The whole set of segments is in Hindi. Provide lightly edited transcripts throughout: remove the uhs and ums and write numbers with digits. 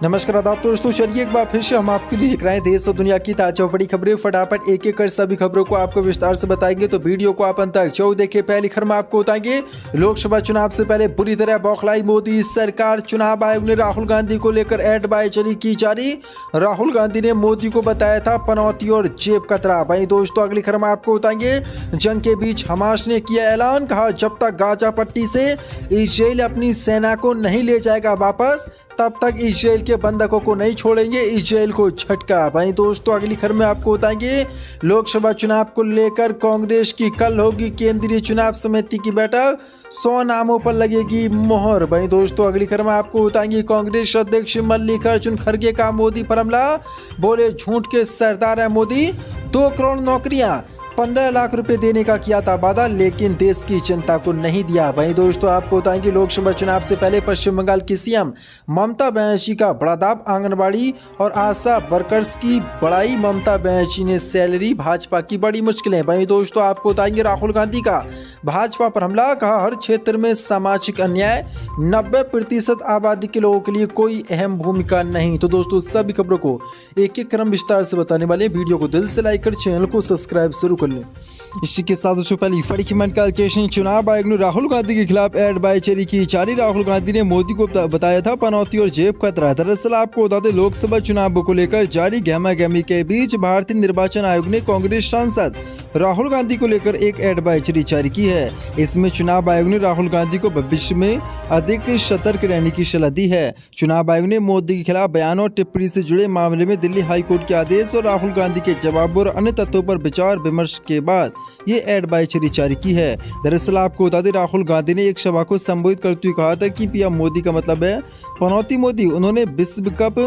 नमस्कार आदाब दोस्तों, चलिए एक बार फिर से हम आपके लिए लेकर आए देश और दुनिया की ताजा बड़ी खबरें। फटाफट एक एक कर सभी खबरों को आपको विस्तार से बताएंगे, तो वीडियो को आप अंत तक जरूर देखिए। पहली खबर में आपको बताएंगे, लोकसभा चुनाव से पहले बुरी तरह बौखलाई मोदी सरकार। चुनाव आयोग ने राहुल गांधी को लेकर एडवाइजरी की जारी। राहुल गांधी ने मोदी को बताया था पनौती और जेब कतरा। वहीं दोस्तों अगली खबर में आपको बताएंगे, जंग के बीच हमास ने किया ऐलान, कहा जब तक गाजा पट्टी से इजराइल अपनी सेना को नहीं ले जाएगा वापस, तब तक इजराइल के बंधकों को नहीं छोड़ेंगे। इजराइल को झटका। वहीं दोस्तों अगली खबर में आपको बताएंगे, लोकसभा चुनाव को लेकर कांग्रेस की कल होगी केंद्रीय चुनाव समिति की बैठक, 100 नामों पर लगेगी मोहर। वहीं दोस्तों अगली खबर में आपको बताएंगे, कांग्रेस अध्यक्ष मल्लिकार्जुन खड़गे का मोदी पर हमला, बोले झूठ के सरदार है मोदी। 2 करोड़ नौकरियां 15 लाख रुपए देने का किया था वादा, लेकिन देश की जनता को नहीं दिया। वहीं दोस्तों आपको बताएंगे, लोकसभा चुनाव से पहले पश्चिम बंगाल की सीएम ममता बनर्जी का बड़ा दाव, आंगनबाड़ी और आशा वर्कर्स की बढ़ाई। ममता बनर्जी ने सैलरी, भाजपा की बड़ी मुश्किलें। वहीं दोस्तों आपको बताएंगे, राहुल गांधी का भाजपा पर हमला, कहा हर क्षेत्र में सामाजिक अन्याय, 90% आबादी के लोगों के लिए कोई अहम भूमिका नहीं। तो दोस्तों सभी खबरों को एक एक क्रम विस्तार से बताने वाले वीडियो को दिल से लाइक कर चैनल को सब्सक्राइब जरूर कर लें। इसी के साथ उससे पहले बड़ी खबर, चुनाव आयोग ने राहुल गांधी के खिलाफ एडवाइजरी की जारी। राहुल गांधी ने मोदी को बताया था पनौती और जेब कतरा। दरअसल आपको बता दें, लोकसभा चुनाव को लेकर जारी गहमा-गहमी के बीच भारतीय निर्वाचन आयोग ने कांग्रेस सांसद राहुल गांधी को लेकर एक एडवाइजरी जारी की है। इसमें चुनाव आयोग ने राहुल गांधी को भविष्य में अधिक सतर्क रहने की सलाह दी है। चुनाव आयोग ने मोदी के खिलाफ बयान और टिप्पणी से जुड़े मामले में दिल्ली हाई कोर्ट के आदेश और राहुल गांधी के जवाब और अन्य तथ्यों पर विचार विमर्श के बाद ये एडवाइजरी जारी की है। दरअसल आपको बता दें, राहुल गांधी ने एक सभा को संबोधित करते हुए कहा था कि पीएम मोदी का मतलब है पनौती मोदी। उन्होंने विश्व कप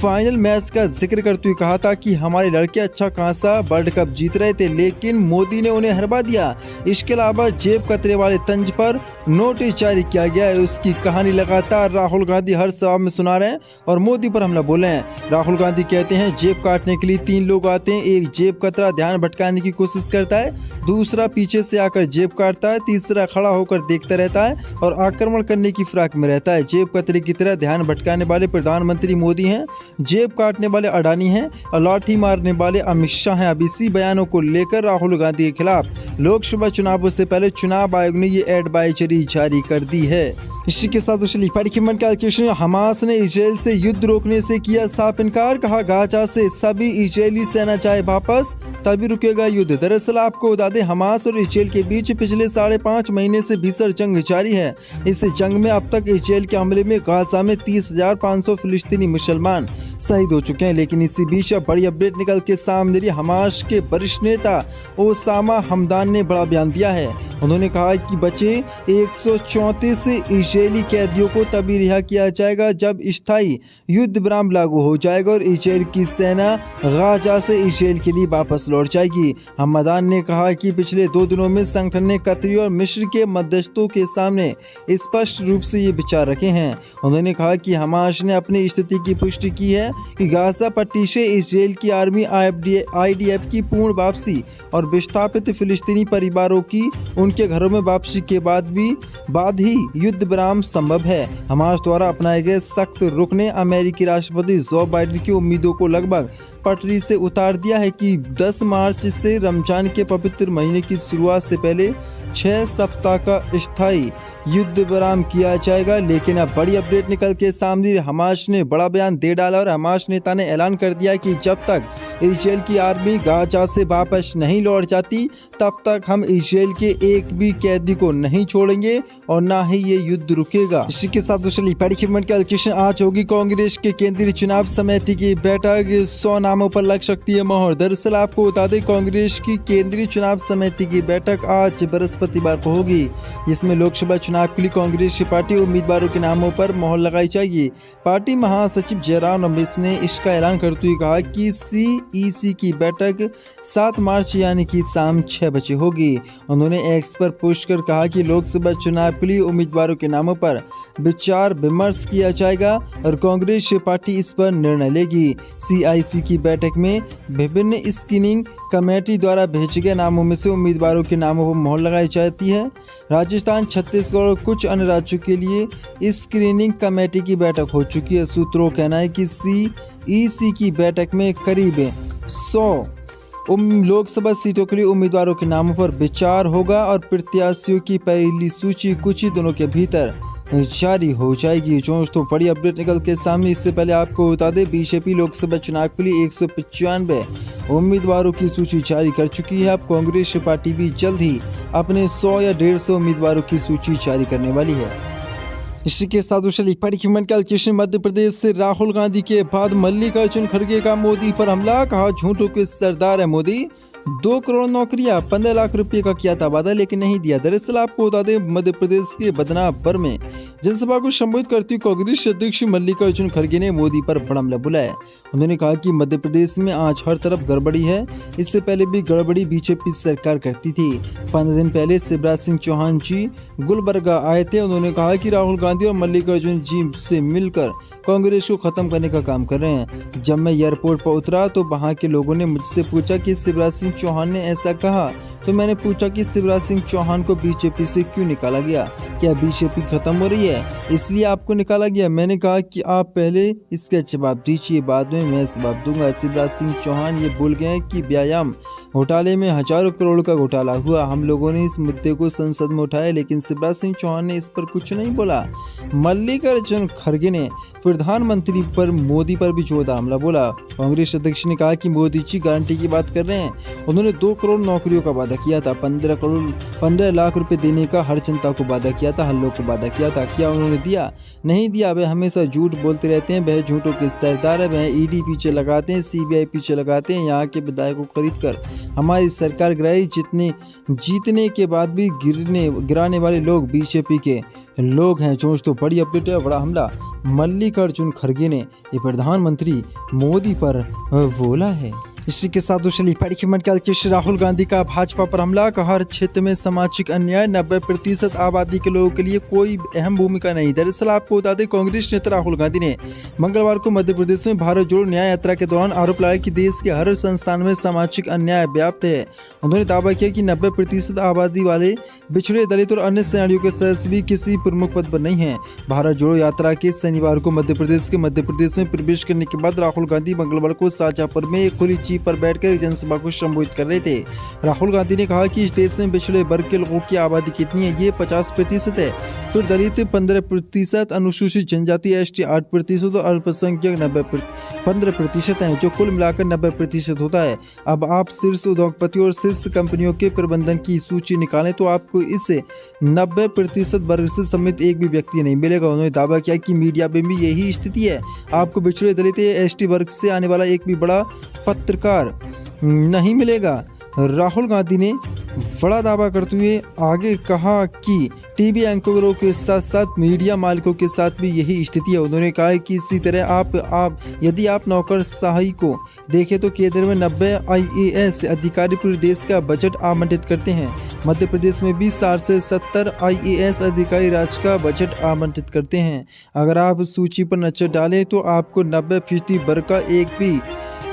फाइनल मैच का जिक्र करते हुए कहा था कि हमारे लड़के अच्छा खासा वर्ल्ड कप जीत रहे थे, लेकिन मोदी ने उन्हें हरवा दिया। इसके अलावा जेब कतरे वाले तंज पर नोटिस जारी किया गया है। उसकी कहानी लगातार राहुल गांधी हर सभा में सुना रहे हैं और मोदी पर हमला बोले हैं। राहुल गांधी कहते हैं, जेब काटने के लिए 3 लोग आते हैं, एक जेब कतरा ध्यान भटकाने की कोशिश करता है, दूसरा पीछे से आकर जेब काटता है, तीसरा खड़ा होकर देखता रहता है और आक्रमण करने की फिराक में रहता है। जेब कतरे की तरह ध्यान भटकाने वाले प्रधानमंत्री मोदी हैं, जेब काटने वाले अडानी हैं और लाठी मारने वाले अमित शाह हैं। अब इसी बयानों को लेकर राहुल गांधी के खिलाफ लोकसभा चुनावों से पहले चुनाव आयोग ने ये एडवाइजरी जारी कर दी है। इसी के साथ हमास ने इजराइल से युद्ध रोकने से किया साफ इनकार, कहा गाजा से सभी इजरायली सेना चाहे वापस तभी रुकेगा युद्ध। दरअसल आपको बता दें, हमास और इजराइल के बीच पिछले 5.5 महीने से भीषण जंग जारी है। इस जंग में अब तक इजराइल के हमले में गाजा में 30,500 फिलिस्तीनी मुसलमान शहीद हो चुके हैं। लेकिन इसी बीच अब बड़ी अपडेट निकल के सामने रही। हमास के वरिष्ठ नेता ओसामा हमदान ने बड़ा बयान दिया है। उन्होंने कहा कि बचे 134 इजरायली कैदियों को तभी रिहा किया जाएगा जब स्थायी युद्ध विराम लागू हो जाएगा और इजराइल की सेना गाजा से इजराइल के लिए वापस लौट जाएगी। हमदान ने कहा कि पिछले 2 दिनों में संगठन ने कतरी और मिस्र के मध्यस्थों के सामने स्पष्ट रूप से ये विचार रखे हैं। उन्होंने कहा कि हमास ने अपनी स्थिति की पुष्टि की है कि गाजा पट्टी से इजराइल की आर्मी IDF की पूर्ण वापसी और विस्थापित फिलिस्तीनी परिवारों की उनके घरों में वापसी के बाद ही युद्ध विराम संभव है। हमास द्वारा अपनाए गए सख्त रुख ने अमेरिकी राष्ट्रपति जो बाइडेन की उम्मीदों को लगभग पटरी से उतार दिया है कि 10 मार्च से रमजान के पवित्र महीने की शुरुआत से पहले 6 सप्ताह का स्थायी युद्ध विराम किया जाएगा। लेकिन अब बड़ी अपडेट निकल के सामने, हमास ने बड़ा बयान दे डाला और हमास नेता ने ऐलान कर दिया कि जब तक इजराइल की आर्मी गाजा से वापस नहीं लौट जाती तब तक हम इजराइल के एक भी कैदी को नहीं छोड़ेंगे और ना ही ये युद्ध रुकेगा। इसी के साथ दूसरी बड़ी खबर, आज होगी कांग्रेस के केंद्रीय चुनाव समिति की बैठक, 100 नामों पर लग सकती है मोहर। दरअसल आपको बता दें, कांग्रेस की केंद्रीय चुनाव समिति की बैठक आज बृहस्पतिवार को होगी। इसमें लोकसभा चुनाव के लिए कांग्रेस की पार्टी उम्मीदवारों के नामों पर मोहर लगाई जाएगी। पार्टी महासचिव जयराम रमेश ने इसका ऐलान करते हुए कहा कि CEC की बैठक 7 मार्च यानी कि शाम 6 बजे होगी। उन्होंने एक्स पर पोस्ट कर कहा कि लोकसभा चुनाव के लिए उम्मीदवारों के नामों पर विचार विमर्श किया जाएगा और कांग्रेस पार्टी इस पर निर्णय लेगी। CIC की बैठक में विभिन्न स्क्रीनिंग कमेटी द्वारा भेजे गए नामों में से उम्मीदवारों के नामों पर मोहर लगाई जाती है। राजस्थान, छत्तीसगढ़ और कुछ अन्य राज्यों के लिए स्क्रीनिंग कमेटी की बैठक हो चुकी है। सूत्रों का कहना है कि CEC की बैठक में करीब 100 लोकसभा सीटों के लिए उम्मीदवारों के नामों पर विचार होगा और प्रत्याशियों की पहली सूची कुछ ही दिनों के भीतर जारी हो जाएगी। दोस्तों बड़ी अपडेट निकल के सामने। इससे पहले आपको बता दें, बीजेपी लोकसभा चुनाव के लिए 195 उम्मीदवारों की सूची जारी कर चुकी है। अब कांग्रेस पार्टी भी जल्द ही अपने 100 या 150 उम्मीदवारों की सूची जारी करने वाली है। इसी के साथ कैलकुलेशन मध्य प्रदेश से राहुल गांधी के बाद मल्लिकार्जुन खड़गे का मोदी पर हमला, कहा झूठों के सरदार है मोदी। 2 करोड़ नौकरियां 15 लाख रुपए का किया था वादा, लेकिन नहीं दिया। दरअसल आपको बता दें, मध्य प्रदेश के बदनापुर में जनसभा को संबोधित करते हुए कांग्रेस अध्यक्ष मल्लिकार्जुन खड़गे ने मोदी पर बड़ा हमला बुलाया। उन्होंने कहा कि मध्य प्रदेश में आज हर तरफ गड़बड़ी है। इससे पहले भी गड़बड़ी बीजेपी सरकार करती थी। 15 दिन पहले शिवराज सिंह चौहान जी गुलबर्गा आए थे। उन्होंने कहा कि राहुल गांधी और मल्लिकार्जुन जी से मिलकर कांग्रेस को खत्म करने का काम कर रहे हैं। जब मैं एयरपोर्ट पर उतरा तो वहां के लोगों ने मुझसे पूछा कि शिवराज सिंह चौहान ने ऐसा कहा, तो मैंने पूछा कि शिवराज सिंह चौहान को बीजेपी से क्यों निकाला गया, क्या बीजेपी खत्म हो रही है इसलिए आपको निकाला गया। मैंने कहा कि आप पहले इसका जवाब दीजिए, बाद में मैं जवाब दूंगा। शिवराज सिंह चौहान ये भूल गए कि व्यायाम घोटाले में हजारों करोड़ का घोटाला हुआ। हम लोगों ने इस मुद्दे को संसद में उठाया, लेकिन शिवराज सिंह चौहान ने इस पर कुछ नहीं बोला। मल्लिकार्जुन खड़गे ने प्रधानमंत्री पर मोदी पर भी जोरदार हमला बोला। कांग्रेस अध्यक्ष ने कहा कि मोदी जी गारंटी की बात कर रहे हैं। उन्होंने 2 करोड़ नौकरियों का वादा किया था, 15 लाख रुपए देने का हर जनता को वादा किया था, हर लोग को वादा किया था। क्या उन्होंने दिया? नहीं दिया। वह हमेशा झूठ बोलते रहते हैं। वह झूठों के सरदार है। वह ED पीछे लगाते हैं, CBI पीछे लगाते हैं। यहाँ के विधायकों को खरीद कर हमारी सरकार गिराई। जीतने के बाद भी गिराने वाले लोग बीजेपी के लोग हैं। दोस्तों बड़ी अपडेट है, बड़ा हमला मल्लिकार्जुन खड़गे ने ये प्रधानमंत्री मोदी पर बोला है। इसी के साथ राहुल गांधी का भाजपा पर हमला, कहा हर क्षेत्र में सामाजिक अन्याय, 90% आबादी के लोगों के लिए कोई अहम भूमिका नहीं। दरअसल आपको बता दें, कांग्रेस नेता राहुल गांधी ने मंगलवार को मध्य प्रदेश में भारत जोड़ो न्याय यात्रा के दौरान आरोप लगाया कि देश के हर संस्थान में सामाजिक अन्याय व्याप्त है। उन्होंने दावा किया कि 90% आबादी वाले पिछड़े, दलित और अन्य श्रेणियों के सदस्य भी किसी प्रमुख पद पर नहीं है। भारत जोड़ो यात्रा के शनिवार को मध्य प्रदेश में प्रवेश करने के बाद राहुल गांधी मंगलवार को शाजापुर में एक खुली जीप पर बैठकर जनसभा को संबोधित कर रहे थे। राहुल गांधी ने कहा कि इस देश में पिछड़े वर्ग के लोगों की आबादी कितनी है, ये 50% है, तो दलित 15%, अनुसूचित जनजाति ST 8% और अल्पसंख्यक 15% हैं, जो कुल मिलाकर 90% होता है। अब आप शीर्ष उद्योगपति और शीर्ष कंपनियों के प्रबंधन की सूची निकालें तो आपको इस 90% वर्ग से सम्मिलित एक भी व्यक्ति नहीं मिलेगा। उन्होंने दावा किया कि मीडिया में भी यही स्थिति है। आपको पिछड़े, दलित, ST वर्ग से आने वाला एक भी बड़ा पत्रकार नहीं मिलेगा। राहुल गांधी ने बड़ा दावा करते हुए आगे कहा कि टीवी एंकरों के साथ साथ मीडिया मालिकों के साथ भी यही स्थिति है। उन्होंने कहा कि इसी तरह यदि आप नौकरशाही को देखें तो केंद्र में 90 IAS अधिकारी पूरे देश का बजट आवंटित करते हैं। मध्य प्रदेश में भी 60 से 70 IAS अधिकारी राज्य का बजट आवंटित करते हैं। अगर आप सूची पर नजर डालें तो आपको 90% वर्ग का एक भी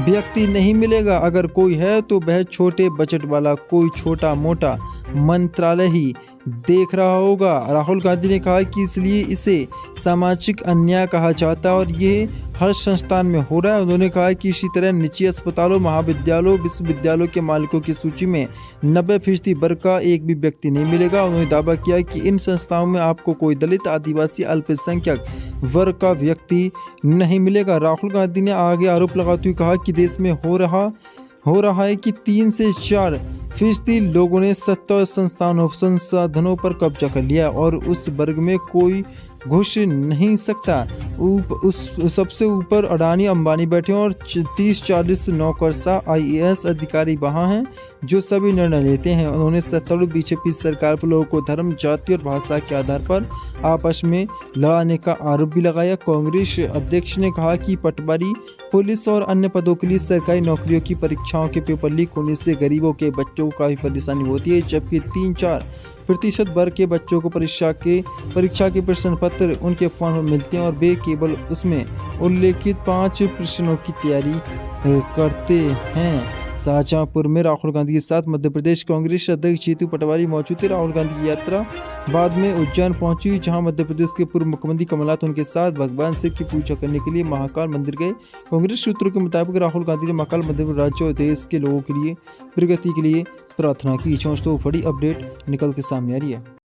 व्यक्ति नहीं मिलेगा। अगर कोई है तो वह छोटे बजट वाला कोई छोटा मोटा मंत्रालय ही देख रहा होगा। राहुल गांधी ने कहा कि इसलिए इसे सामाजिक अन्याय कहा जाता है और ये हर संस्थान में हो रहा है। उन्होंने कहा कि इसी तरह निजी अस्पतालों, महाविद्यालयों, विश्वविद्यालयों के मालिकों की सूची में 90% वर्ग का एक भी व्यक्ति नहीं मिलेगा। उन्होंने दावा किया कि इन संस्थाओं में आपको कोई दलित, आदिवासी, अल्पसंख्यक वर्ग का व्यक्ति नहीं मिलेगा। राहुल गांधी ने आगे आरोप लगाते हुए कहा कि देश में हो रहा है कि 3 से 4% लोगों ने सत्ता और संसाधनों पर कब्जा कर लिया और उस वर्ग में कोई घुस नहीं सकता। उस सबसे ऊपर अडानी, अंबानी बैठे हैं और 30-40 नौकरशाह IAS अधिकारी वहाँ हैं जो सभी निर्णय लेते हैं। उन्होंने सत्तारूढ़ बीजेपी सरकार पर लोगों को धर्म, जाति और भाषा के आधार पर आपस में लड़ाने का आरोप भी लगाया। कांग्रेस अध्यक्ष ने कहा कि पटवारी, पुलिस और अन्य पदों के लिए सरकारी नौकरियों की परीक्षाओं के पेपर लीक होने से गरीबों के बच्चों को काफी परेशानी होती है, जबकि 3-4% वर्ग के बच्चों को परीक्षा के प्रश्न पत्र उनके फोन पर मिलते हैं और वे केवल उसमें उल्लेखित 5 प्रश्नों की तैयारी करते हैं। शाहजहांपुर में राहुल गांधी के साथ मध्य प्रदेश कांग्रेस अध्यक्ष जीतू पटवारी मौजूद थे। राहुल गांधी की यात्रा बाद में उज्जैन पहुंची, जहां मध्य प्रदेश के पूर्व मुख्यमंत्री कमलनाथ उनके साथ भगवान शिव की पूजा करने के लिए महाकाल मंदिर गए। कांग्रेस सूत्रों के मुताबिक राहुल गांधी ने महाकाल मंदिर में राज्य और देश के लोगों के लिए प्रगति के लिए प्रार्थना की। तो बड़ी अपडेट निकल के सामने आ रही है।